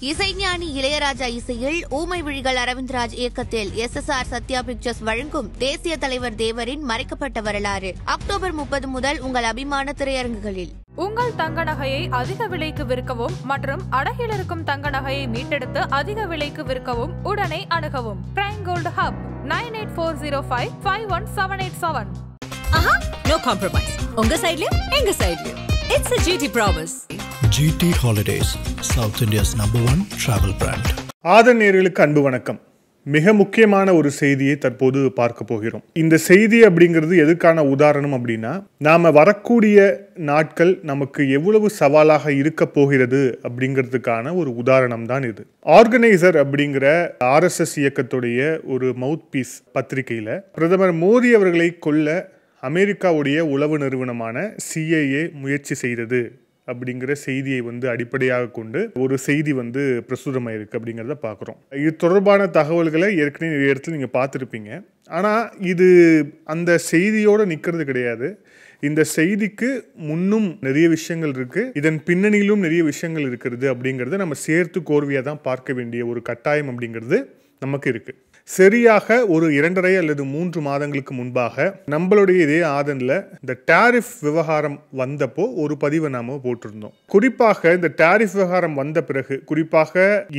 இசைஞானி இளையராஜா இசையில் ஊமை விழிகள் அரவிந்த்ராஜ் இயக்கத்தில் SSR சத்யா பிக்சர்ஸ் வழங்கும் தேசிய தலைவர் தேவரின் மறைக்கப்பட்ட வரலாறு அக்டோபர் 30 முதல் உங்கள் அபிமான திரையரங்குகளில். உங்கள் தங்க நகையை அதிக விலைக்கு விற்கவும் மற்றும் அடகில் இருக்கும் தங்க நகையை மீட்டெடுத்து அதிக விலைக்கு விற்கவும் உடனே அணுகவும். Prime gold hub 9840551787. No compromise. உங்க சைடுலயும் எங்க சைடுலயும். It's a GT promise. GT Holidays, South India's #1 travel brand. நேயர்களுக்கு அன்பு வணக்கம். மிக முக்கியமான ஒரு செய்தியை தற்போது பார்க்க போகிறோம். இந்த செய்தி அப்படிங்கிறது எதுக்கான உதாரணம் அப்படின்னா, நாம வரக்கூடிய நாட்கள் நமக்கு எவ்வளவு சவாலாக இருக்க போகிறது அப்படிங்கிறதுக்கான ஒரு உதாரணம் தான் இது. ஆர்கனைசர் அப்படிங்கிற RSS இயக்கத்துடைய ஒரு மவுத் பீஸ் பத்திரிகையில பிரதமர் மோடி அவர்களை கொல்ல அமெரிக்காவுடைய உளவு நிறுவனமான CIA முயற்சி செய்தது அப்படிங்கிற செய்தியை அடிப்படையாக கொண்டு ஒரு செய்தி பிரசுரமாயிருக்கு அப்படிங்கிறத பார்க்குறோம். இது தொடர்பான தகவல்களை ஏற்கனவே நிறைய இடத்துல நீங்கள் பார்த்துருப்பீங்க. ஆனால் இது அந்த செய்தியோடு நிற்கிறது கிடையாது. இந்த செய்திக்கு முன்னும் நிறைய விஷயங்கள் இருக்குது, இதன் பின்னணியிலும் நிறைய விஷயங்கள் இருக்கிறது அப்படிங்கிறத நம்ம சேர்த்து கோர்வையாக தான் பார்க்க வேண்டிய ஒரு கட்டாயம் அப்படிங்கிறது நமக்கு இருக்குது. சரியாக ஒரு 2.5 அல்லது 3 மாதங்களுக்கு முன்பாக நம்மளுடைய இதே ஆதனில் இந்த டாரிஃப் விவகாரம் வந்தப்போ ஒரு பதிவை நாம போட்டிருந்தோம். குறிப்பாக இந்த டாரிஃப் விவகாரம் வந்த பிறகு, குறிப்பாக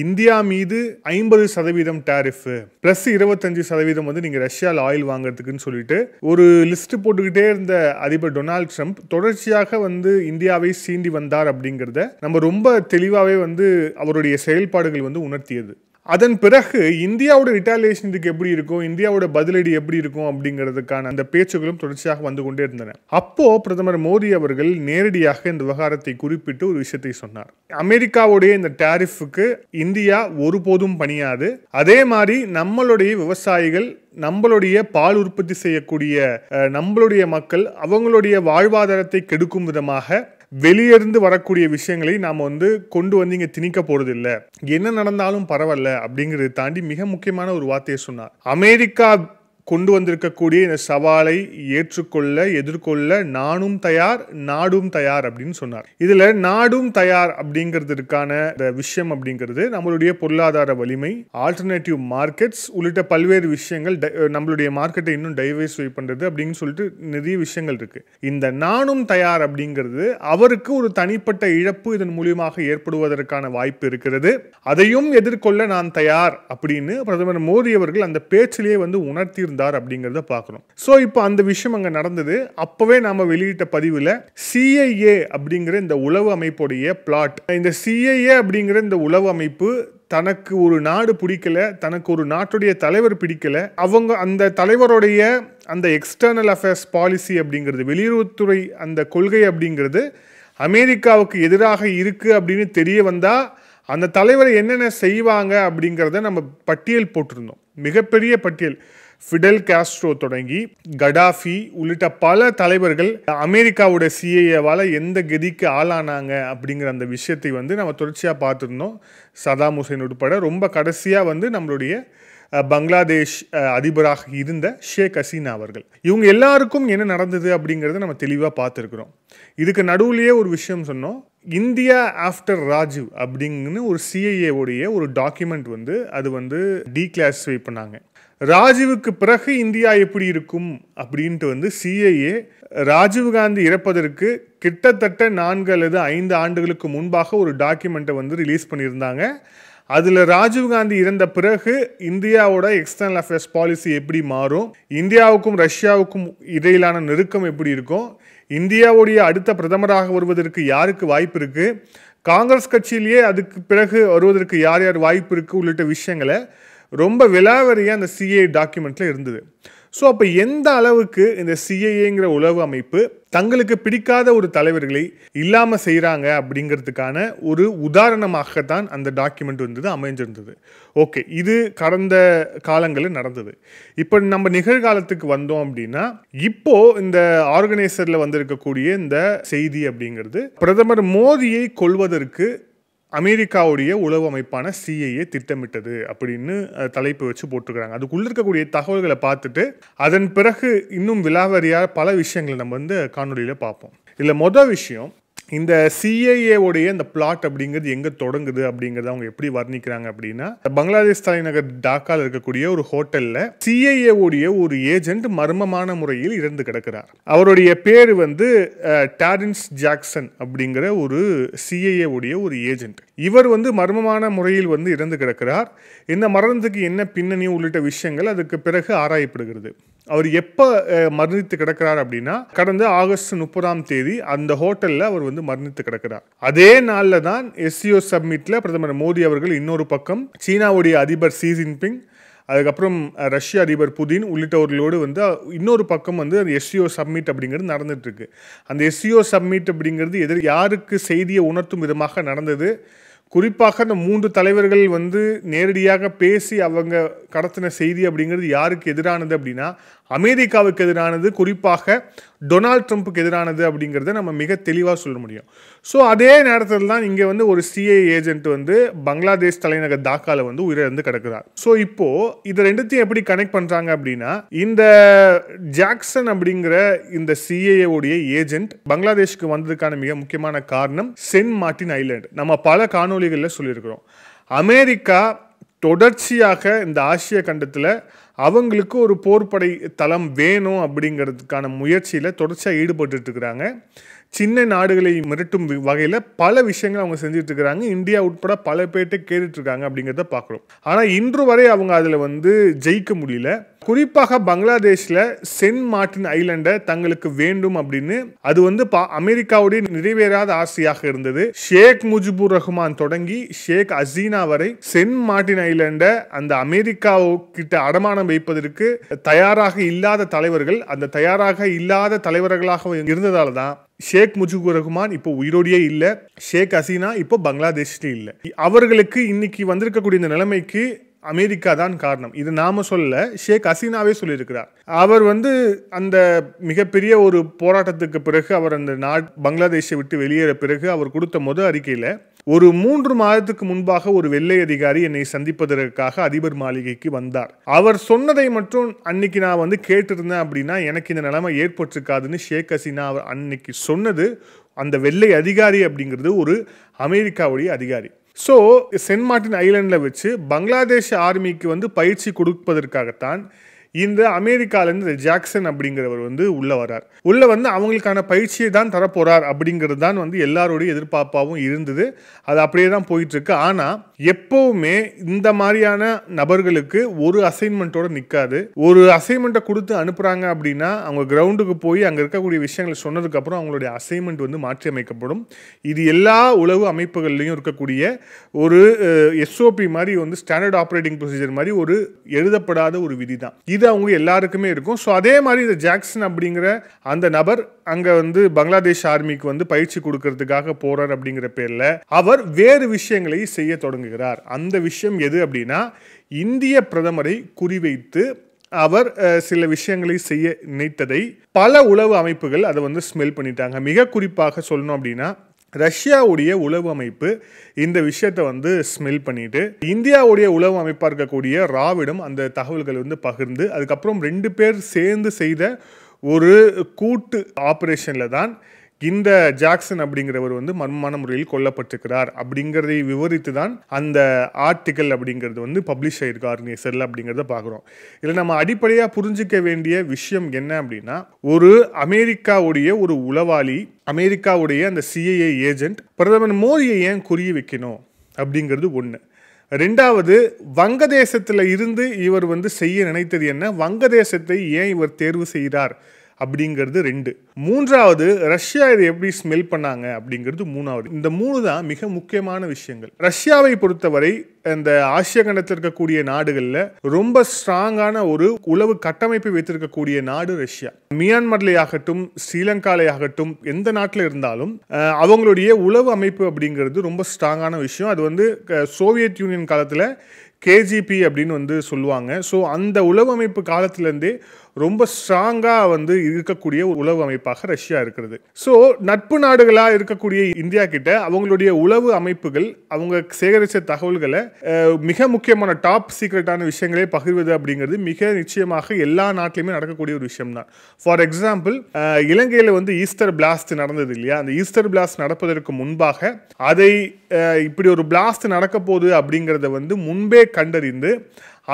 இந்தியா மீது 50% டாரிஃப் பிளஸ் 25% நீங்க ரஷ்யாவில் ஆயில் வாங்குறதுக்குன்னு சொல்லிட்டு ஒரு லிஸ்ட் போட்டுக்கிட்டே இருந்த அதிபர் டொனால்ட் ட்ரம்ப் தொடர்ச்சியாக இந்தியாவை சீண்டி வந்தார் அப்படிங்கிறத நம்ம ரொம்ப தெளிவாகவே அவருடைய செயல்பாடுகள் உணர்த்தியது. அதன் பிறகு இந்தியாவோட ரிட்டாலியேஷன் இதுக்கு எப்படி இருக்கும், இந்தியாவோட பதிலடி எப்படி இருக்கும் அப்படிங்கிறதுக்கான அந்த பேச்சுகளும் தொடர்ச்சியாக வந்து கொண்டே இருந்தன. அப்போ பிரதமர் மோடி அவர்கள் நேரடியாக இந்த விவகாரத்தை குறிப்பிட்டு ஒரு விஷயத்தை சொன்னார். அமெரிக்காவுடைய இந்த டாரிஃபுக்கு இந்தியா ஒருபோதும் பணியாது. அதே மாதிரி நம்மளுடைய விவசாயிகள், நம்மளுடைய பால் உற்பத்தி செய்யக்கூடிய நம்மளுடைய மக்கள் அவங்களுடைய வாழ்வாதாரத்தை கெடுக்கும் விதமாக வெளியிருந்து வரக்கூடிய விஷயங்களை நாம் கொண்டு இங்கே திணிக்க போறது இல்லை, என்ன நடந்தாலும் பரவாயில்ல அப்படிங்கிறத தாண்டி மிக முக்கியமான ஒரு வார்த்தையை சொன்னார். அமெரிக்கா கொண்டு வந்திருக்கக்கூடிய இந்த சவாலை ஏற்றுக்கொள்ள, எதிர்கொள்ள நானும் தயார், நாடும் தயார் அப்படின்னு சொன்னார். இதுல நாடும் தயார் அப்படிங்கிறதுக்கான விஷயம் அப்படிங்கிறது நம்மளுடைய பொருளாதார வலிமை, ஆல்டர்னேட்டிவ் மார்க்கெட்ஸ் உள்ளிட்ட பல்வேறு விஷயங்கள், நம்மளுடைய மார்க்கெட்டை இன்னும் டைவர்சிஃபை பண்றது அப்படின்னு சொல்லிட்டு நிறைய விஷயங்கள் இருக்கு. இந்த நானும் தயார் அப்படிங்கிறது அவருக்கு ஒரு தனிப்பட்ட இழப்பு இதன் மூலியமாக ஏற்படுவதற்கான வாய்ப்பு இருக்கிறது. அதையும் எதிர்கொள்ள நான் தயார் அப்படின்னு பிரதமர் மோடி அவர்கள் அந்த பேச்சிலேயே உணர்த்தி அப்படிங்கறத பார்க்கிறோம். சோ இப்போ அந்த விஷயம் அங்க நடந்தது. அப்பவே நாம வெளியிட்ட பதிவுல CIA அப்படிங்கிற இந்த உளவு அமைப்புடைய பிளாட், இந்த CIA அப்படிங்கிற இந்த உளவு அமைப்பு தனக்கு ஒரு நாடு பிடிக்கல, தனக்கு ஒரு நாட்டுடைய தலைவர் பிடிக்கல, அவங்க அந்த தலைவருடைய அந்த எக்ஸ்டர்னல் அஃபேர்ஸ் பாலிசி அப்படிங்கிறது, வெளியுறவுத்துறை அந்த கொள்கை அப்படிங்கிறது அமெரிக்காவுக்கு எதிராக இருக்கு அப்படின்னு தெரிய வந்தா அந்த தலைவர் என்னென்ன செய்வாங்க அப்படிங்கிறத நம்ம பட்டியல் போட்டிருந்தோம். மிகப்பெரிய பட்டியல். ஃபிடல் காஸ்ட்ரோ தொடங்கி கடாஃபி உள்ளிட்ட பல தலைவர்கள் அமெரிக்காவோட CIAவால் எந்த கதிக்கு ஆளானாங்க அப்படிங்கிற அந்த விஷயத்தை நம்ம தொடர்ச்சியாக பார்த்துருந்தோம். சதாம் ஹுசைன் உட்பட ரொம்ப கடைசியாக நம்மளுடைய பங்களாதேஷ் அதிபராக இருந்த ஷேக் ஹசீனா அவர்கள், இவங்க எல்லாருக்கும் என்ன நடந்தது அப்படிங்கிறத நம்ம தெளிவாக பார்த்துருக்குறோம். இதுக்கு நடுவுலையே ஒரு விஷயம் சொன்னோம். இந்தியா ஆஃப்டர் ராஜீவ் அப்படிங்கன்னு ஒரு CIA ஒரு டாக்குமெண்ட் அது டீக்ளாசிஃபை பண்ணாங்க. ராஜீவுக்கு பிறகு இந்தியா எப்படி இருக்கும் அப்படின்ட்டு CIA ராஜீவ்காந்தி இறப்பதற்கு கிட்டத்தட்ட 4 அல்லது 5 ஆண்டுகளுக்கு முன்பாக ஒரு டாக்குமெண்ட்டை ரிலீஸ் பண்ணியிருந்தாங்க. அதில் ராஜீவ்காந்தி இறந்த பிறகு இந்தியாவோட எக்ஸ்டர்னல் அஃபேர்ஸ் பாலிசி எப்படி மாறும், இந்தியாவுக்கும் ரஷ்யாவுக்கும் இடையிலான நெருக்கம் எப்படி இருக்கும், இந்தியாவுடைய அடுத்த பிரதமராக வருவதற்கு யாருக்கு வாய்ப்பு இருக்கு, காங்கிரஸ் கட்சியிலேயே அதுக்கு பிறகு வருவதற்கு யார் யார் வாய்ப்பு இருக்கு உள்ளிட்ட விஷயங்களை ரொம்ப விலாவரியாக அந்த CIA டாக்குமெண்ட்ல இருந்தது. ஸோ அப்போ எந்த அளவுக்கு இந்த CIAங்கிற உளவு அமைப்பு தங்களுக்கு பிடிக்காத ஒரு தலைவர்களை இல்லாமல் செய்கிறாங்க அப்படிங்கிறதுக்கான ஒரு உதாரணமாகத்தான் அந்த டாக்குமெண்ட் அமைஞ்சிருந்தது. ஓகே, இது கடந்த காலங்களில் நடந்தது. இப்போ நம்ம நிகழ்காலத்துக்கு வந்தோம் அப்படின்னா, இப்போ இந்த ஆர்கனைசரில் வந்திருக்கக்கூடிய இந்த செய்தி அப்படிங்கிறது பிரதமர் மோடியை கொல்வதற்கு அமெரிக்காவுடைய உளவு அமைப்பான CIA திட்டமிட்டது அப்படின்னு தலைப்பு வச்சு போட்டுக்கிறாங்க. அதுக்குள்ள இருக்கக்கூடிய தகவல்களை பார்த்துட்டு அதன் பிறகு இன்னும் விலாவரியாக பல விஷயங்களை நம்ம காணொலியில் பார்ப்போம். இதில் மொதல் விஷயம், இந்த சிஏஏ உடைய இந்த பிளாட் அப்படிங்கிறது எங்க தொடங்குது அப்படிங்கறத அவங்க எப்படி வர்ணிக்கிறாங்க அப்படின்னா, பங்களாதேஷ் தலைநகர் டாக்கால இருக்கக்கூடிய ஒரு ஹோட்டல்ல சிஏஏ உடைய ஒரு ஏஜென்ட் மர்மமான முறையில் இறந்து கிடக்கிறார். அவருடைய பேரு வந்து டாரின்ஸ் ஜாக்சன் அப்படிங்கிற ஒரு சிஏஏ உடைய ஒரு ஏஜென்ட். இவர் வந்து மர்மமான முறையில் வந்து இறந்து கிடக்கிறார். இந்த மரணத்துக்கு என்ன பின்னணி உள்ளிட்ட விஷயங்கள் அதுக்கு பிறகு ஆராயப்படுகிறது. அவர் எப்போ மரணித்து கிடக்கிறார் அப்படின்னா, கடந்த ஆகஸ்ட் 30 அந்த ஹோட்டலில் அவர் வந்து மரணித்து கிடக்கிறார். அதே நாளில் தான் SCO சப்மிட்ல பிரதமர் மோடி அவர்கள் இன்னொரு பக்கம் சீனாவுடைய அதிபர் ஷி ஜின்பிங், அதுக்கப்புறம் ரஷ்ய அதிபர் புதின் உள்ளிட்டவர்களோடு வந்து இன்னொரு பக்கம் வந்து அந்த SCO சப்மிட் அப்படிங்கிறது நடந்துட்டு இருக்கு. அந்த SCO சப்மிட் அப்படிங்கிறது யாருக்கு செய்தியை உணர்த்தும் விதமாக நடந்தது, குறிப்பாக அந்த 3 தலைவர்கள் வந்து நேரடியாக பேசி அவங்க கடத்தின செய்தி அப்படிங்கிறது யாருக்கு எதிரானது அப்படின்னா, அமெரிக்காவுக்கு எதிரானது, குறிப்பாக டொனால்ட் ட்ரம்ப்புக்கு எதிரானது அப்படிங்கிறத நம்ம மிக தெளிவாக சொல்ல முடியும். ஸோ அதே நேரத்தில் தான் இங்கே வந்து ஒரு சிஏ ஏஜென்ட் வந்து பங்களாதேஷ் தலைநகர் டாக்கால வந்து உயிரிழந்து கிடக்கிறார். ஸோ இப்போ இது ரெண்டுத்தையும் எப்படி கனெக்ட் பண்றாங்க அப்படின்னா, இந்த ஜாக்சன் அப்படிங்கிற இந்த சிஏஏ உடைய ஏஜென்ட் பங்களாதேஷ்க்கு வந்ததுக்கான மிக முக்கியமான காரணம் சென்ட் மார்ட்டின் ஐலாண்ட். நம்ம பல காணொளிகளில் சொல்லியிருக்கிறோம். அமெரிக்கா தொடர்ச்சியாக இந்த ஆசிய கண்டத்தில் அவங்களுக்கு ஒரு போர்ப்படை தளம் வேணும் அப்படிங்கிறதுக்கான முயற்சியில் தொடர்ச்சியாக ஈடுபட்டு இருக்கிறாங்க. சின்ன நாடுகளை மிரட்டும் வகையில் பல விஷயங்கள் அவங்க செஞ்சுட்டு இருக்கிறாங்க. இந்தியா உட்பட பல பேர்ட்ட கேட்டுட்டு இருக்காங்க அப்படிங்கிறத பார்க்குறோம். ஆனால் இன்று வரை அவங்க அதில் வந்து ஜெயிக்க முடியல. குறிப்பாக பங்களாதேஷில் சென்ட் மார்ட்டின் ஐலாண்டை தங்களுக்கு வேண்டும் அப்படின்னு அது வந்து அமெரிக்காவுடைய நிறைவேறாத ஆசையாக இருந்தது. ஷேக் முஜிபுர் ரஹ்மான் தொடங்கி ஷேக் ஹசீனா வரை சென்ட் மார்ட்டின் ஐலாண்டை அந்த அமெரிக்கா கிட்ட அடமானம் வைப்பதற்கு தயாராக இல்லாத தலைவர்கள், அந்த தயாராக இல்லாத தலைவர்களாக இருந்ததால தான் ஷேக் முஜிபுர் ரஹ்மான் இப்போ உயிரோடியே இல்லை, ஷேக் ஹசீனா இப்போ பங்களாதேஷ்லேயே இல்லை. அவர்களுக்கு இன்னைக்கு வந்திருக்கக்கூடிய இந்த நிலைமைக்கு அமெரிக்கா தான் காரணம். இது நாம சொல்ல, ஷேக் ஹசீனாவே சொல்லியிருக்கிறார். அவர் வந்து அந்த மிகப்பெரிய ஒரு போராட்டத்துக்கு பிறகு அவர் அந்த பங்களாதேஷை விட்டு வெளியேற பிறகு அவர் கொடுத்த முதல் அறிக்கையில், ஒரு 3 மாதத்துக்கு முன்பாக ஒரு வெள்ளை அதிகாரி என்னை சந்திப்பதற்காக அதிபர் மாளிகைக்கு வந்தார். அவர் சொன்னதை மட்டும் அன்னைக்கு நான் வந்து கேட்டிருந்தேன் அப்படின்னா எனக்கு இந்த நிலைமை ஏற்பட்டிருக்காதுன்னு ஷேக் ஹசீனா அவர் அன்னைக்கு சொன்னது. அந்த வெள்ளை அதிகாரி அப்படிங்கிறது ஒரு அமெரிக்காவுடைய அதிகாரி. ஸோ சென்ட் மார்ட்டின் ஐலாண்டில் வச்சு பங்களாதேஷ் ஆர்மிக்கு வந்து பயிற்சி கொடுப்பதற்காகத்தான் இந்த அமெரிக்காலேருந்து இந்த ஜாக்சன் அப்படிங்கிறவர் வந்து உள்ள வரார். உள்ள வந்து அவங்களுக்கான பயிற்சியை தான் தரப்போறார் அப்படிங்கிறது தான் வந்து எல்லாருடைய எதிர்பார்ப்பாகவும் இருந்தது. அது அப்படியே தான் போயிட்டு இருக்கு. ஆனால் எப்பவுமே இந்த மாதிரியான நபர்களுக்கு ஒரு அசைன்மெண்ட்டோட நிற்காது. ஒரு அசைன்மெண்ட்டை கொடுத்து அனுப்புறாங்க அப்படின்னா அவங்க கிரவுண்டுக்கு போய் அங்கே இருக்கக்கூடிய விஷயங்களை சொன்னதுக்கு அப்புறம் அவங்களுடைய அசைன்மெண்ட் வந்து மாற்றி அமைக்கப்படும். இது எல்லா உளவு அமைப்புகள்லையும் இருக்கக்கூடிய ஒரு SOP மாதிரி வந்து ஸ்டாண்டர்ட் ஆப்ரேட்டிங் ப்ரொசீஜர் மாதிரி ஒரு எழுதப்படாத ஒரு விதி தான். இது அவங்க எல்லாருக்குமே இருக்கும். ஸோ அதே மாதிரி இந்த ஜாக்சன் அப்படிங்கிற அந்த நபர் அங்கே வந்து பங்களாதேஷ் ஆர்மிக்கு வந்து பயிற்சி கொடுக்கறதுக்காக போறார் அப்படிங்கிற பேரில் அவர் வேறு விஷயங்களை செய்ய தொடங்குகிறார். அந்த விஷயம் எது அப்படின்னா, இந்திய பிரதமரை குறிவைத்து அவர் சில விஷயங்களை செய்ய நினைத்ததை பல உளவு அமைப்புகள் அதை வந்து ஸ்மெல் பண்ணிட்டாங்க. மிக குறிப்பாக சொல்லணும் அப்படின்னா, ரஷ்யாவுடைய உளவு அமைப்பு இந்த விஷயத்தை வந்து ஸ்மெல் பண்ணிட்டு இந்தியாவுடைய உளவு அமைப்பாக இருக்கக்கூடிய ராவிடம் அந்த தகவல்களை வந்து பகிர்ந்து அதுக்கப்புறம் 2 பேர் சேர்ந்து செய்த ஒரு கூட்டு ஆபரேஷனில் தான் இந்த ஜாக்சன் அப்படிங்கிறவர் வந்து மர்மமான முறையில் கொல்லப்பட்டிருக்கிறார் அப்படிங்கிறதை விவரித்து தான் அந்த ஆர்டிக்கல் அப்படிங்கிறது வந்து பப்ளிஷ் ஆகிருக்கு ஆர்கனைசரில் அப்படிங்கிறத பார்க்குறோம். இதில் நம்ம அடிப்படையாக புரிஞ்சிக்க வேண்டிய விஷயம் என்ன அப்படின்னா, ஒரு அமெரிக்காவுடைய ஒரு உளவாளி, அமெரிக்காவுடைய அந்த CIA ஏஜென்ட் பிரதமர் மோடியை ஏன் குறி வைக்கணும் அப்படிங்கிறது ஒன்று. 2வது, வங்கதேசத்தில் இருந்து இவர் வந்து செய்ய நினைத்தது என்ன, வங்கதேசத்தை ஏன் இவர் தேர்வு செய்கிறார் அப்படிங்கிறது 2. 3வது, ரஷ்யா இதை எப்படி ஸ்மெல் பண்ணாங்க அப்படிங்கிறது 3வது. இந்த 3 தான் மிக முக்கியமான விஷயங்கள். ரஷ்யாவை பொறுத்தவரை இந்த ஆசிய கண்டத்தில் இருக்கக்கூடிய நாடுகளில் ரொம்ப ஸ்ட்ராங்கான ஒரு உளவு கட்டமைப்பை வைத்திருக்கக்கூடிய நாடு ரஷ்யா. மியான்மர்ல ஆகட்டும், ஸ்ரீலங்கால ஆகட்டும், எந்த நாட்டில் இருந்தாலும் அவங்களுடைய உளவு அமைப்பு அப்படிங்கிறது ரொம்ப ஸ்ட்ராங்கான விஷயம். அது வந்து சோவியத் யூனியன் காலத்தில் KGB அப்படின்னு வந்து சொல்லுவாங்க. ஸோ அந்த உளவு அமைப்பு காலத்திலேருந்தே ரொம்ப ஸ்ட்ராங்காக வந்து இருக்கக்கூடிய ஒரு உளவு அமைப்பாக ரஷ்யா இருக்கிறது. ஸோ நட்பு நாடுகளாக இருக்கக்கூடிய இந்தியா கிட்ட அவங்களுடைய உளவு அமைப்புகள் அவங்க சேகரித்த தகவல்களை மிக முக்கியமான டாப் சீக்ரெட்டான விஷயங்களே பகிர்வது அப்படிங்கிறது மிக நிச்சயமாக எல்லா நாட்டிலுமே நடக்கக்கூடிய ஒரு விஷயம் தான். ஃபார் எக்ஸாம்பிள், இலங்கையில் வந்து ஈஸ்டர் பிளாஸ்ட் நடந்தது இல்லையா? அந்த ஈஸ்டர் பிளாஸ்ட் நடப்பதற்கு முன்பாக அதை இப்படி ஒரு பிளாஸ்ட் நடக்க போகுது அப்படிங்கிறத வந்து முன்பே கண்டறிந்து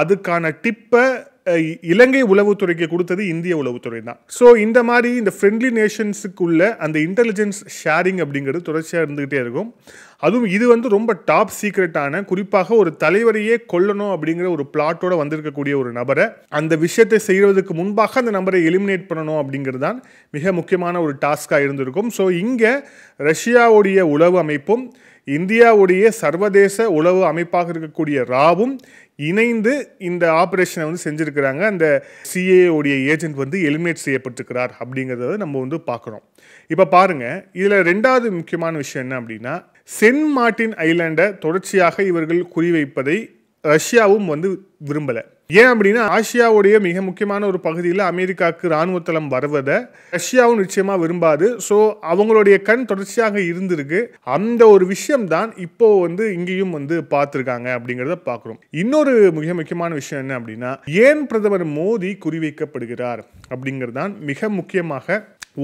அதுக்கான டிப்பை இலங்கை உளவுத்துறைக்கு கொடுத்தது இந்திய உளவுத்துறை தான். ஸோ இந்த மாதிரி இந்த ஃப்ரெண்ட்லி நேஷன்ஸுக்குள்ள அந்த இன்டெலிஜென்ஸ் ஷேரிங் அப்படிங்கிறது தொடர்ச்சியாக இருந்துகிட்டே இருக்கும். அதுவும் இது வந்து ரொம்ப டாப் சீக்ரெட்டான, குறிப்பாக ஒரு தலைவரையே கொல்லணும் அப்படிங்கிற ஒரு பிளாட்டோட வந்திருக்கக்கூடிய ஒரு நபரை அந்த விஷயத்தை செய்வதற்கு முன்பாக அந்த நபரை எலிமினேட் பண்ணணும் அப்படிங்கிறது தான் மிக முக்கியமான ஒரு டாஸ்காக இருந்திருக்கும். ஸோ இங்கே ரஷ்யாவுடைய உளவு அமைப்பும் இந்தியாவுடைய சர்வதேச உளவு அமைப்பாக இருக்கக்கூடிய ராவும் இணைந்து இந்த ஆப்ரேஷனை வந்து செஞ்சுருக்கிறாங்க. அந்த சிஏஓடைய ஏஜென்ட் வந்து எலிமினேட் செய்யப்பட்டிருக்கிறார் அப்படிங்கிறத நம்ம வந்து பார்க்குறோம். இப்போ பாருங்கள், இதில் ரெண்டாவது முக்கியமான விஷயம் என்ன அப்படின்னா, சென்ட் மார்ட்டின் ஐலாண்டை தொடர்ச்சியாக இவர்கள் குறிவைப்பதை ரஷ்யாவும் வந்து விரும்பலை. ஏன் அப்படின்னா, ஆசியாவுடைய மிக முக்கியமான ஒரு பகுதியில் அமெரிக்காவுக்கு இராணுவ தளம் வருவதை ரஷ்யாவும் நிச்சயமாக விரும்பாது. ஸோ அவங்களுடைய கண் தொடர்ச்சியாக இருந்திருக்கு. அந்த ஒரு விஷயம் தான் இப்போ வந்து இங்கேயும் வந்து பார்த்துருக்காங்க அப்படிங்கிறத பார்க்குறோம். இன்னொரு மிக முக்கியமான விஷயம் என்ன அப்படின்னா, ஏன் பிரதமர் மோடி குறிவைக்கப்படுகிறார் அப்படிங்கிறது தான் மிக முக்கியமாக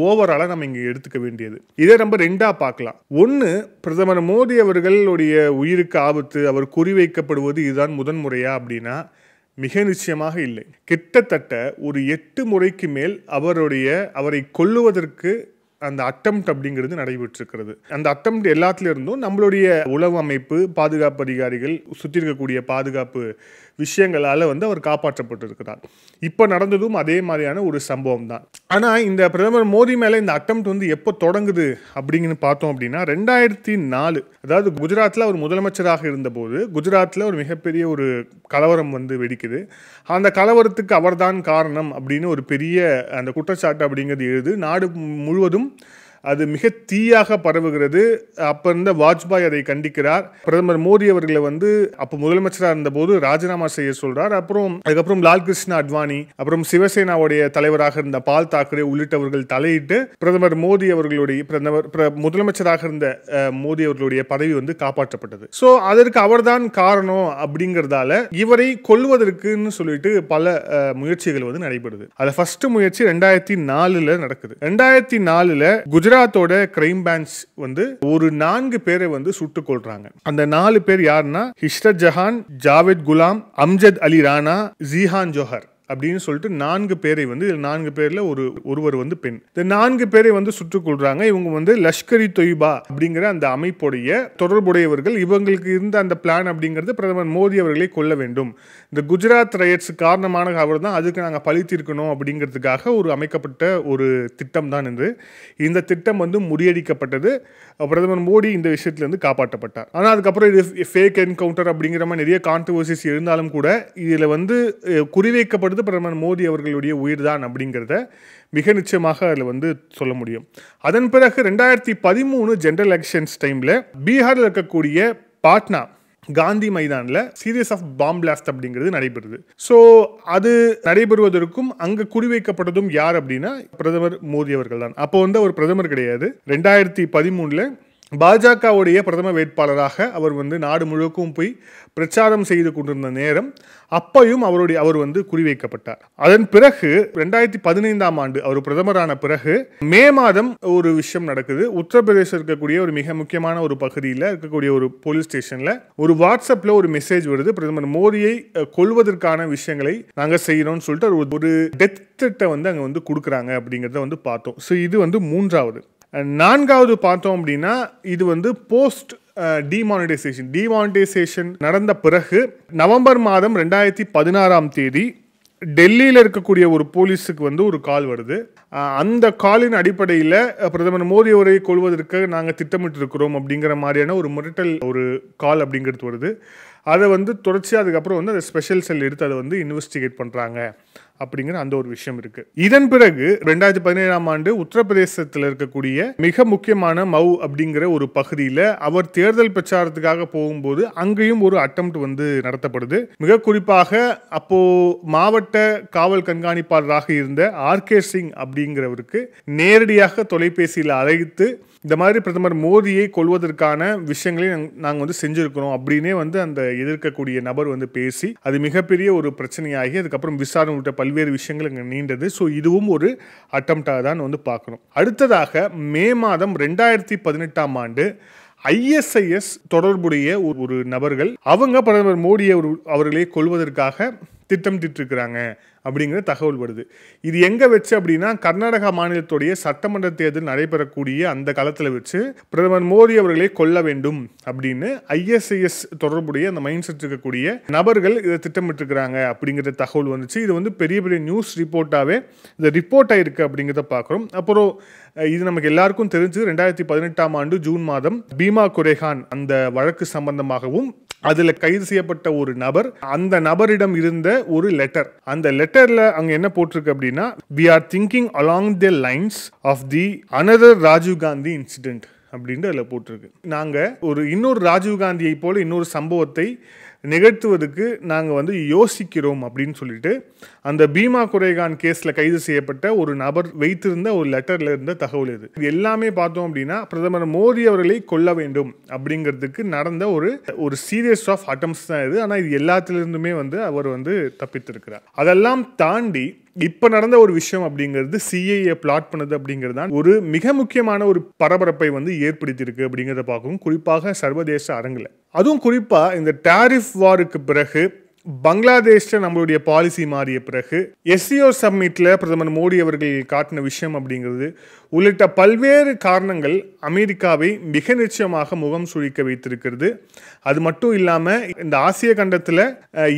ஓவராலாக நம்ம இங்கே எடுத்துக்க வேண்டியது. இதை நம்ம ரெண்டாக பார்க்கலாம். ஒன்று, பிரதமர் மோடி அவர்களுடைய உயிருக்கு ஆபத்து, அவர் குறிவைக்கப்படுவது இதுதான் முதன்முறையா அப்படின்னா மிக நிச்சயமாக இல்லை. கிட்டத்தட்ட ஒரு 8 முறைக்கு மேல் அவரை கொல்லுவதற்கு அந்த அட்டெம்ப்ட் அப்படிங்கிறது நடைபெற்றிருக்கிறது. அந்த அட்டெம்ப்ட் எல்லாத்துல இருந்தும் நம்மளுடைய உளவு அமைப்பு, பாதுகாப்பு அதிகாரிகள், சுற்றி இருக்கக்கூடிய பாதுகாப்பு விஷயங்களால் வந்து அவர் காப்பாற்றப்பட்டிருக்கிறார். இப்போ நடந்ததும் அதே மாதிரியான ஒரு சம்பவம் தான். ஆனால் இந்த பிரதமர் மோடி மேலே இந்த அட்டெம்ப்ட் வந்து எப்போ தொடங்குது அப்படிங்கன்னு பார்த்தோம் அப்படின்னா 2004, அதாவது குஜராத்தில் அவர் முதலமைச்சராக இருந்தபோது குஜராத்தில் ஒரு மிகப்பெரிய ஒரு கலவரம் வந்து வெடிக்குது. அந்த கலவரத்துக்கு அவர்தான் காரணம் அப்படின்னு ஒரு பெரிய அந்த குற்றச்சாட்டு அப்படிங்கிறது எழுது. நாடு முழுவதும் அது மிக தீயாக பரவுகிறது. அப்போ இருந்த வாஜ்பாய் அதை கண்டிக்கிறார். பிரதமர் மோடி அவர்களை வந்து அப்போ முதலமைச்சராக இருந்தபோது ராஜினாமா செய்ய சொல்றார். அதுக்கப்புறம் லால் கிருஷ்ண அத்வானி, அப்புறம் சிவசேனாவுடைய தலைவராக இருந்த பால் தாக்கரே உள்ளிட்டவர்கள் தலையிட்டு பிரதமர் மோடி அவர்களுடைய முதலமைச்சராக இருந்த மோடி அவர்களுடைய பதவி வந்து காப்பாற்றப்பட்டது. ஸோ அதற்கு அவர்தான் காரணம் அப்படிங்கிறதால இவரை கொல்வதற்குன்னு சொல்லிட்டு பல முயற்சிகள் வந்து நடைபெறுது. அது ஃபர்ஸ்ட் முயற்சி 2004 நடக்குது. 2004 குஜராத்தோட கிரைம் பிரான்ச் வந்து ஒரு 4 பேரை வந்து சுட்டுக் கொள்றாங்க. அந்த 4 பேர் யாருன்னா இஷ்ரத் ஜஹான், ஜாவேத் குலாம், அம்ஜத் அலி ராணா, ஜீஹான் ஜோஹர் அப்படின்னு சொல்லிட்டு 4 பேரை வந்து, 4 பேர்ல ஒருவர் வந்து பெண். இந்த 4 பேரை வந்து சுட்டுக் கொள்றாங்க. இவங்க வந்து லஷ்கர்-இ தொய்பா அப்படிங்கிற அந்த அமைப்புடைய தொடர்புடையவர்கள். இவங்களுக்கு இருந்த அந்த பிளான் அப்படிங்கிறது பிரதமர் மோடி அவர்களை கொல்ல வேண்டும், இந்த குஜராத் ரயட்ஸ் காரணமான அவர் தான், அதுக்கு நாங்கள் பழி தீர்க்கணும் அப்படிங்கிறதுக்காக ஒரு அமைக்கப்பட்ட ஒரு திட்டம் தான் இது. இந்த திட்டம் வந்து முறியடிக்கப்பட்டது. பிரதமர் மோடி இந்த விஷயத்திலிருந்து காப்பாற்றப்பட்டார். ஆனால் அதுக்கப்புறம் இது ஃபேக் என்கவுண்டர் அப்படிங்கிற மாதிரி நிறைய கான்ட்ரோவர்சிஸ் இருந்தாலும் கூட இதில் வந்து குறிவைக்கப்பட்ட பிரதமர் மோடி அவர்களுடைய உயிர் தான் அப்படிங்கிறத மிக நிச்சயமாக அதில் வந்து சொல்ல முடியும். அதன் பிறகு 2013 ஜெனரல் எலெக்ஷன்ஸ் டைம்ல பீகாரில் இருக்கக்கூடிய பாட்னா காந்தி மைதானில் சீரியஸ் ஆஃப் பாம் பிளாஸ்ட் அப்படிங்கிறது நடைபெறுது. ஸோ அது நடைபெறுவதற்கும் அங்கே குறிவைக்கப்பட்டதும் யார் அப்படின்னா பிரதமர் மோடி அவர்கள் தான். அப்போ வந்து அவர் பிரதமர் கிடையாது. 2013 பாஜகவுடைய பிரதம வேட்பாளராக அவர் வந்து நாடு முழுவதும் போய் பிரச்சாரம் செய்து கொண்டிருந்த நேரம் அப்பையும் அவர் வந்து குறிவைக்கப்பட்டார். அதன் பிறகு 2015 ஆண்டு அவர் பிரதமரான பிறகு மே மாதம் ஒரு விஷயம் நடக்குது. உத்தரப்பிரதேசம் இருக்கக்கூடிய ஒரு மிக முக்கியமான ஒரு பகுதியில் இருக்கக்கூடிய ஒரு போலீஸ் ஸ்டேஷன்ல ஒரு வாட்ஸ்அப்ல ஒரு மெசேஜ் வருது. பிரதமர் மோடியை கொல்வதற்கான விஷயங்களை நாங்கள் செய்யணும்னு சொல்லிட்டு ஒரு டெத் த்ரெட்டை வந்து அங்கே வந்து கொடுக்குறாங்க அப்படிங்கிறத வந்து பார்த்தோம். ஸோ இது வந்து 3வது. 4வது பார்த்தோம் அப்படின்னா இது வந்து போஸ்ட் டிமானிட்டைசேஷன் நடந்த பிறகு நவம்பர் மாதம் 2016 டெல்லியில் இருக்கக்கூடிய ஒரு போலீஸுக்கு வந்து ஒரு கால் வருது. அந்த காலின் அடிப்படையில் பிரதமர் மோடி அவரை கொள்வதற்கு நாங்கள் திட்டமிட்டு இருக்கிறோம் அப்படிங்கிற மாதிரியான ஒரு மிரட்டல் ஒரு கால் அப்படிங்கிறது வருது. அதை வந்து தொடர்ச்சி அதுக்கப்புறம் வந்து அதை ஸ்பெஷல் செல் எடுத்து அதை வந்து இன்வெஸ்டிகேட் பண்ணுறாங்க அப்படிங்கிற அந்த ஒரு விஷயம் இருக்கு. இதன் பிறகு 2017 ஆண்டு உத்தரப்பிரதேசத்தில் இருக்கக்கூடிய மிக முக்கியமான மவு அப்படிங்கிற ஒரு பகுதியில் அவர் தேர்தல் பிரச்சாரத்துக்காக போகும்போது அங்கேயும் ஒரு அட்டெம்ப்ட் வந்து நடத்தப்படுது. மிக குறிப்பாக அப்போ மாவட்ட காவல் கண்காணிப்பாளராக இருந்த ஆர்.கே. சிங் அப்படிங்கிறவருக்கு நேரடியாக தொலைபேசியில் அழைத்து இந்த மாதிரி பிரதமர் மோடியை கொல்வதற்கான விஷயங்களை நாங்கள் வந்து செஞ்சுருக்கிறோம் அப்படின்னே வந்து அந்த எதிர்க்கக்கூடிய நபர் வந்து பேசி அது மிகப்பெரிய ஒரு பிரச்சனையாகி அதுக்கப்புறம் விசாரணை உள்ளிட்ட பல்வேறு விஷயங்கள் இங்கே நீண்டது. ஸோ இதுவும் ஒரு அட்டம்ப்டாக தான் வந்து பார்க்கணும். அடுத்ததாக மே மாதம் 2018 ஆண்டு ISIS தொடர்புடைய ஒரு நபர்கள் அவங்க பிரதமர் மோடி அவர்களை கொல்வதற்காக திட்டம் தீட்டிருக்கிறாங்க அப்படிங்கிற தகவல் வருது. இது எங்கே வச்சு அப்படின்னா கர்நாடகா மாநிலத்துடைய சட்டமன்ற தேர்தல் நடைபெறக்கூடிய அந்த காலத்தில் வச்சு பிரதமர் மோடி அவர்களை கொல்ல வேண்டும் அப்படின்னு ISIS தொடர்புடைய அந்த மைண்ட் செட் இருக்கக்கூடிய நபர்கள் இதை திட்டமிட்டிருக்கிறாங்க அப்படிங்கிற தகவல் வந்துச்சு. இது வந்து பெரிய பெரிய நியூஸ் ரிப்போர்ட்டாகவே இந்த ரிப்போர்ட் ஆயிருக்கு அப்படிங்கிறத பார்க்குறோம். அப்புறம் இது நமக்கு எல்லாருக்கும் தெரிஞ்சு 2018 ஆண்டு ஜூன் மாதம் பீமா குரேகான் அந்த வழக்கு சம்பந்தமாகவும் அதில் கைது செய்யப்பட்ட ஒரு நபர், அந்த நபரிடம் இருந்த ஒரு லெட்டர், அந்த லெட்டர்ல அங்க என்ன போட்டிருக்கு அப்படின்னா we are thinking along the lines of the another Rajiv Gandhi incident அப்படின்னு அதில் போட்டிருக்கு. நாங்கள் இன்னொரு ராஜீவ் காந்தியை போல இன்னொரு சம்பவத்தை நிகழ்த்துவதற்கு நாங்கள் வந்து யோசிக்கிறோம் அப்படின்னு சொல்லிட்டு அந்த பீமா குரேகான் கேஸில் கைது செய்யப்பட்ட ஒரு நபர் வைத்திருந்த ஒரு லெட்டரில் இருந்த தகவல் இது. எல்லாமே பார்த்தோம் அப்படின்னா பிரதமர் மோடி அவர்களை கொல்ல வேண்டும் அப்படிங்கிறதுக்கு நடந்த ஒரு சீரியஸ் ஆஃப் அட்டம்ப்ட்ஸ் தான் இது. ஆனால் இது எல்லாத்திலிருந்துமே வந்து அவர் வந்து தப்பித்திருக்கிறார். அதெல்லாம் தாண்டி இப்ப நடந்த ஒரு விஷயம் அப்படிங்கிறது CIA பிளாட் பண்ணது அப்படிங்கிறது தான் ஒரு மிக முக்கியமான ஒரு பரபரப்பை வந்து ஏற்படுத்தியிருக்கு அப்படிங்கிறத பார்க்கும், குறிப்பாக சர்வதேச அரங்கில். அதுவும் குறிப்பா இந்த டாரிஃப் வாருக்கு பிறகு பங்களாதேஷ்ல நம்மளுடைய பாலிசி மாறிய பிறகு SCO சம்மிட்ல பிரதமர் மோடி அவர்கள் காட்டின விஷயம் அப்படிங்கிறது உள்ளிட்ட பல்வேறு காரணங்கள் அமெரிக்காவை மிக நிச்சயமாக முகம் சுழிக்க வைத்திருக்கிறது. அது மட்டும் இல்லாமல் இந்த ஆசிய கண்டத்தில்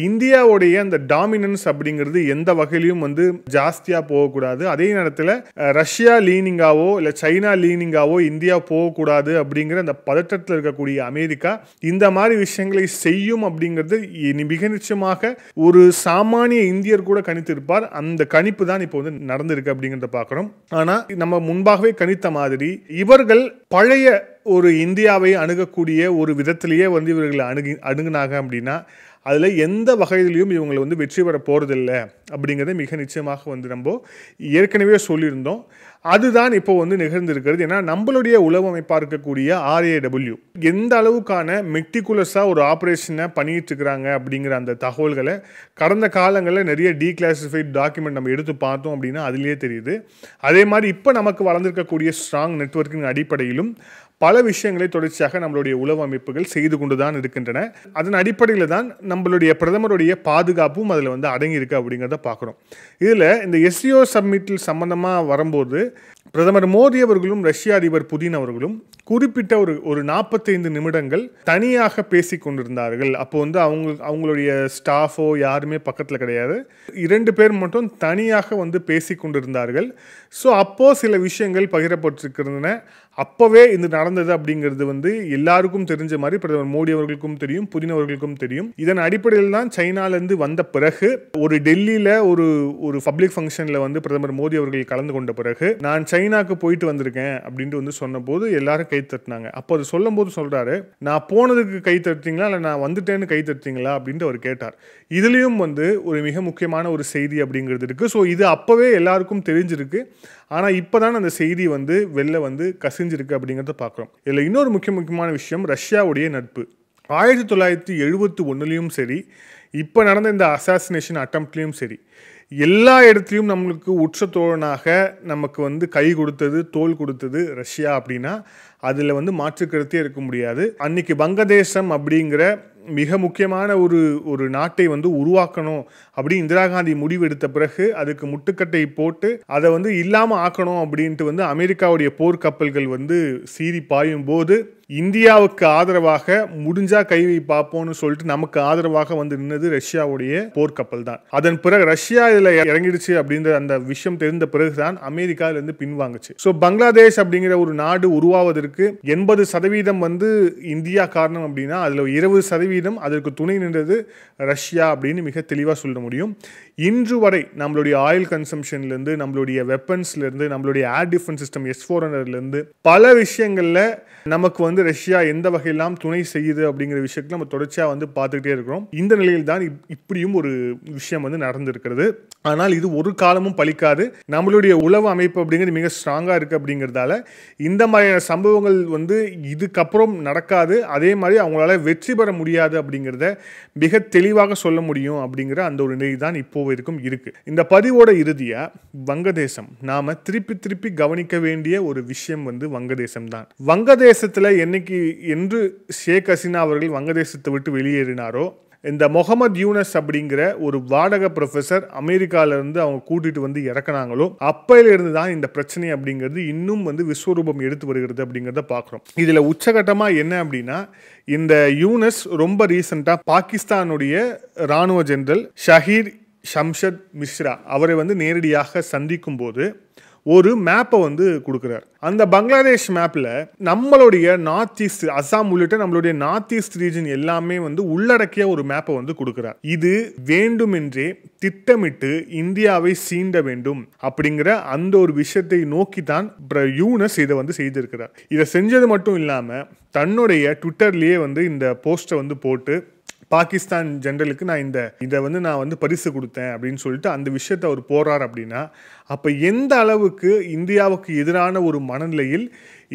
இந்தியாவுடைய அந்த டாமினன்ஸ் அப்படிங்கிறது எந்த வகையிலையும் வந்து ஜாஸ்தியாக போகக்கூடாது. அதே நேரத்தில் ரஷ்யா லீனிங்காவோ இல்லை சைனா லீனிங்காவோ இந்தியா போகக்கூடாது அப்படிங்கிற அந்த பதட்டத்தில் இருக்கக்கூடிய அமெரிக்கா இந்த மாதிரி விஷயங்களை செய்யும் அப்படிங்கிறது மிக நிச்சயமாக ஒரு சாமானிய இந்தியர் கூட கணித்திருப்பார். அந்த கணிப்பு தான் இப்போ வந்து நடந்திருக்கு அப்படிங்கிறத பார்க்குறோம். ஆனால் நம்ம முன்பாகவே கணித்த மாதிரி இவர்கள் பழைய ஒரு இந்தியாவை அணுகக்கூடிய ஒரு விதத்திலேயே வந்து இவர்களை அணுகுனாங்க அப்படின்னா அதில் எந்த வகையிலையும் இவங்களை வந்து வெற்றி பெற போகிறதில்லை அப்படிங்கிறத மிக நிச்சயமாக வந்து நம்ம ஏற்கனவே சொல்லியிருந்தோம். அதுதான் இப்போ வந்து நிகழ்ந்திருக்கிறது. ஏன்னா நம்மளுடைய உளவு அமைப்பாக இருக்கக்கூடிய RAW எந்த அளவுக்கான மெட்டிகுலஸாக ஒரு ஆப்ரேஷனை பண்ணிட்டு இருக்கிறாங்க அப்படிங்கிற அந்த தகவல்களை கடந்த காலங்களில் நிறைய டீக்ளாசிஃபைட் டாக்குமெண்ட் நம்ம எடுத்து பார்த்தோம் அப்படின்னா அதுலேயே தெரியுது. அதே மாதிரி இப்போ நமக்கு வளர்ந்திருக்கக்கூடிய ஸ்ட்ராங் நெட்வொர்க்கின் அடிப்படையிலும் பல விஷயங்களை தொடர்ச்சியாக நம்மளுடைய உளவு அமைப்புகள் செய்து கொண்டு தான் இருக்கின்றன. அதன் அடிப்படையில் தான் நம்மளுடைய பிரதமருடைய பாதுகாப்பும் அதில் வந்து அடங்கியிருக்கு அப்படிங்கிறத பார்க்குறோம். இதில் இந்த SCO சம்மிட்டில் சம்பந்தமாக வரும்போது பிரதமர் மோடி அவர்களும் ரஷ்ய அதிபர் புதின் அவர்களும் குறிப்பிட்ட ஒரு 45 நிமிடங்கள் தனியாக பேசி கொண்டிருந்தார்கள். அப்போ வந்து அவங்களுடைய ஸ்டாஃபோ யாருமே பக்கத்தில் கிடையாது, 2 பேர் மட்டும் தனியாக வந்து பேசி கொண்டிருந்தார்கள். ஸோ அப்போது சில விஷயங்கள் பகிரப்பட்டிருக்கின்றன. அப்போவே இது நடந்தது அப்படிங்கிறது வந்து எல்லாருக்கும் தெரிஞ்ச மாதிரி பிரதமர் மோடி அவர்களுக்கும் தெரியும், புதின் அவர்களுக்கும் தெரியும். இதன் அடிப்படையில் தான் சைனாலேருந்து வந்த பிறகு ஒரு டெல்லியில் ஒரு பப்ளிக் ஃபங்க்ஷனில் வந்து பிரதமர் மோடி அவர்கள் கலந்து கொண்ட பிறகு நான் சைனாக்கு போயிட்டு வந்திருக்கேன் அப்படின்ட்டு வந்து சொன்னபோது எல்லாரும் கை தட்டினாங்க. அப்போ அது சொல்லும் போது சொல்கிறாரு, நான் போனதுக்கு கை தட்டிங்களா இல்லை நான் வந்துட்டேன்னு கை தட்டிங்களா அப்படின்ட்டு அவர் கேட்டார். இதுலேயும் வந்து ஒரு மிக முக்கியமான ஒரு செய்தி அப்படிங்கிறது இருக்குது. ஸோ இது அப்போவே எல்லாருக்கும் தெரிஞ்சிருக்கு. ஆனால் இப்போ தான் அந்த செய்தி வந்து வெளில வந்து கசிஞ்சிருக்கு அப்படிங்கிறத பார்க்குறோம். இதில் இன்னொரு முக்கியமான விஷயம் ரஷ்யாவுடைய நட்பு. 1971 சரி, இப்போ நடந்த இந்த அசாசினேஷன் அட்டம்ப்ட்லேயும் சரி, எல்லா இடத்துலையும் நம்மளுக்கு உற்ற தோழனாக நமக்கு வந்து கை கொடுத்தது, தோல் கொடுத்தது ரஷ்யா அப்படின்னா அதில் வந்து மாற்றுக்கருத்தே இருக்க முடியாது. அன்னைக்கு வங்கதேசம் அப்படிங்கிற மிக முக்கியமான ஒரு நாட்டை வந்து உருவாக்கணும் அப்படி இந்திரா காந்தி முடிவெடுத்த பிறகு அதுக்கு முட்டுக்கட்டை போட்டு அதை வந்து இல்லாமல் ஆக்கணும் அப்படின்ட்டு வந்து அமெரிக்காவுடைய போர்க்கப்பல்கள் வந்து சீறி பாயும் போது இந்தியாவுக்கு ஆதரவாக முடிஞ்சா கை பார்ப்போம்னு சொல்லிட்டு நமக்கு ஆதரவாக வந்து நின்னது ரஷ்யாவுடைய போர்க்கப்பல் தான். அதன் பிறகு ரஷ்யா இதில் இறங்கிடுச்சு அப்படின்ற அந்த விஷயம் தெரிந்த பிறகுதான் அமெரிக்கா இருந்து பின்வாங்குச்சு. ஸோ பங்களாதேஷ் அப்படிங்கிற ஒரு நாடு உருவாவதற்கு 80% வந்து இந்தியா காரணம் அப்படின்னா அதில் 20% 100% அதற்கு துணை நின்றது ரஷ்யா அப்படின்னு மிக தெளிவாக சொல்ல முடியும். இன்று வரை நம்மளுடைய ஆயில் கன்சம்ஷன்லேருந்து, நம்மளுடைய வெப்பன்ஸ்லேருந்து, நம்மளுடைய ஏர் டிஃபென்ஸ் சிஸ்டம் S-400லேருந்து பல விஷயங்களில் நமக்கு வந்து ரஷ்யா எந்த வகையெல்லாம் துணை செய்யுது அப்படிங்கிற விஷயத்தில் நம்ம தொடர்ச்சியாக வந்து பார்த்துக்கிட்டே இருக்கிறோம். இந்த நிலையில் தான் இப்படியும் ஒரு விஷயம் வந்து நடந்திருக்கிறது. ஆனால் இது ஒரு காலமும் பலிக்காது. நம்மளுடைய உளவு அமைப்பு அப்படிங்கிறது மிக ஸ்ட்ராங்காக இருக்குது அப்படிங்கிறதால இந்த மாதிரியான சம்பவங்கள் வந்து இதுக்கப்புறம் நடக்காது, அதே மாதிரி அவங்களால வெற்றி பெற முடியாது அப்படிங்கிறத மிக தெளிவாக சொல்ல முடியும் அப்படிங்கிற அந்த ஒரு நிலை தான் இப்போ வரைக்கும் இருக்கு. இந்த பதிவோட இறுதியா வங்கதேசம், நாம திருப்பி கவனிக்க வேண்டிய ஒரு விஷயம் வந்து வங்கதேசம் தான். வங்கதேசத்துல என்னைக்கு என்று ஷேக் ஹசீனா அவர்கள் வங்கதேசத்தை விட்டு வெளியேறினாரோ, இந்த முகமது யூனஸ் அப்படிங்கிற ஒரு வாடகை ப்ரொஃபஸர் அமெரிக்காவிலிருந்து அவங்க கூட்டிட்டு வந்து இறக்குனாங்களோ அப்பையிலிருந்து தான் இந்த பிரச்சனை அப்படிங்கிறது இன்னும் வந்து விஸ்வரூபம் எடுத்து வருகிறது அப்படிங்கிறத பார்க்குறோம். இதில் உச்சகட்டமாக என்ன அப்படின்னா, இந்த யூனஸ் ரொம்ப ரீசெண்டாக பாகிஸ்தானுடைய இராணுவ ஜெனரல் ஷஹீர் ஷம்ஷத் மிஸ்ரா அவரை வந்து நேரடியாக சந்திக்கும் போது ஒரு மேப்பை வந்து கொடுக்குறார். அந்த பங்களாதேஷ் மேப்பில் நம்மளுடைய நார்த் ஈஸ்ட், அசாம் உள்ளிட்ட நம்மளுடைய நார்த் ஈஸ்ட் ரீஜன் எல்லாமே வந்து உள்ளடக்கிய ஒரு மேப்பை வந்து கொடுக்குறார். இது வேண்டுமென்றே திட்டமிட்டு இந்தியாவை சீண்ட வேண்டும் அப்படிங்கிற அந்த ஒரு விஷயத்தை நோக்கி தான் யூனஸ் இதை வந்து செய்திருக்கிறார். இதை செஞ்சது மட்டும் இல்லாமல் தன்னுடைய ட்விட்டர்லேயே வந்து இந்த போஸ்ட்டை வந்து போட்டு பாகிஸ்தான் ஜெனரலுக்கு இதை வந்து பரிசு கொடுத்தேன் அப்படின்னு சொல்லிட்டு அந்த விஷயத்தை அவர் போறார் அப்படின்னா, அப்போ எந்த அளவுக்கு இந்தியாவுக்கு எதிரான ஒரு மனநிலையில்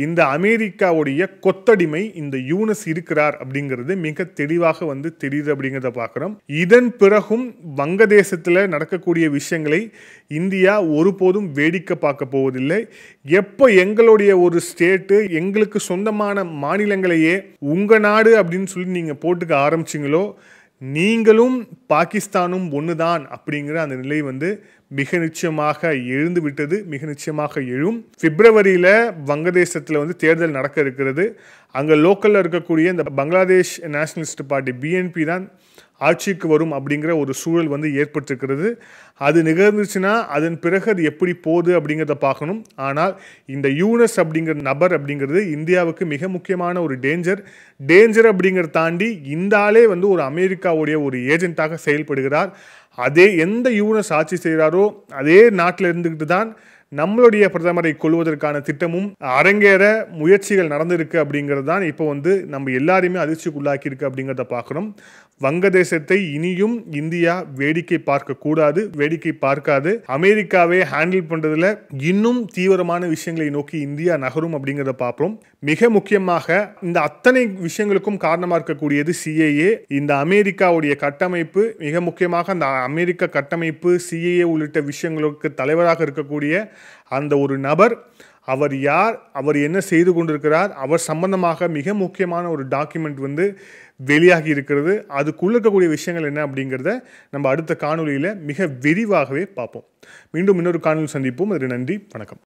இந்த அமெரிக்காவுடைய கொத்தடிமை இந்த யூனஸ் இருக்கிறார் அப்படிங்கிறது மிக தெளிவாக வந்து தெரியுது அப்படிங்கிறத பார்க்குறோம். இதன் பிறகும் வங்கதேசத்தில் நடக்கக்கூடிய விஷயங்களை இந்தியா ஒருபோதும் வேடிக்கை பார்க்க போவதில்லை. எப்போ எங்களுடைய ஒரு ஸ்டேட்டு, எங்களுக்கு சொந்தமான மாநிலங்களையே உங்க நாடு அப்படின்னு சொல்லி நீங்கள் போட்டுக்க ஆரம்பிச்சிங்களோ, நீங்களும் பாகிஸ்தானும் ஒன்றுதான் அப்படிங்கிற அந்த நிலை வந்து மிக நிச்சயமாக எழுந்து விட்டது, மிக நிச்சயமாக எழும். பிப்ரவரியில் வங்கதேசத்தில் வந்து தேர்தல் நடக்க இருக்கிறது. அங்கே லோக்கலில் இருக்கக்கூடிய இந்த பங்களாதேஷ் நேஷனலிஸ்ட் பார்ட்டி BNP தான் ஆட்சிக்கு வரும் அப்படிங்கிற ஒரு சூழல் வந்து ஏற்பட்டிருக்கிறது. அது நிகழ்ந்துச்சுன்னா அதன் பிறகு அது எப்படி போகுது அப்படிங்கிறத பார்க்கணும். ஆனால் இந்த யூனஸ் அப்படிங்கிற நபர் அப்படிங்கிறது இந்தியாவுக்கு மிக முக்கியமான ஒரு டேஞ்சர் அப்படிங்கிறத தாண்டி இந்த ஆளே வந்து ஒரு அமெரிக்காவுடைய ஒரு ஏஜென்ட்டாக செயல்படுகிறார். அதே எந்த யூனஸ் ஆட்சி செய்கிறாரோ அதே நாட்டில் இருந்துக்கிட்டு தான் நம்மளுடைய பிரதமரை கொள்வதற்கான திட்டமும் அரங்கேற முயற்சிகள் நடந்திருக்கு அப்படிங்கிறது தான் இப்போ வந்து நம்ம எல்லாரையுமே அதிர்ச்சிக்குள்ளாக்கி இருக்கு அப்படிங்கிறத பார்க்குறோம். வங்கதேசத்தை இனியும் இந்தியா வேடிக்கை பார்க்கக்கூடாது, வேடிக்கை பார்க்காது. அமெரிக்காவை ஹேண்டில் பண்ணுறதுல இன்னும் தீவிரமான விஷயங்களை நோக்கி இந்தியா நகரும் அப்படிங்கிறத பார்ப்போம். மிக முக்கியமாக இந்த அத்தனை விஷயங்களுக்கும் காரணமாக இருக்கக்கூடியது CAA. இந்த அமெரிக்காவுடைய கட்டமைப்பு, மிக முக்கியமாக அந்த அமெரிக்க கட்டமைப்பு, CAA உள்ளிட்ட விஷயங்களுக்கு தலைவராக இருக்கக்கூடிய அந்த ஒரு நபர், அவர் யார், அவர் என்ன செய்து கொண்டிருக்கிறார், அவர் சம்பந்தமாக மிக முக்கியமான ஒரு டாக்குமெண்ட் வந்து வெளியாகி இருக்கிறது. அதுக்குள்ள இருக்கக்கூடிய விஷயங்கள் என்ன அப்படிங்கிறத நம்ம அடுத்த காணொலியில் மிக விரிவாகவே பார்ப்போம். மீண்டும் இன்னொரு காணொலி சந்திப்போம். அதுக்கு நன்றி, வணக்கம்.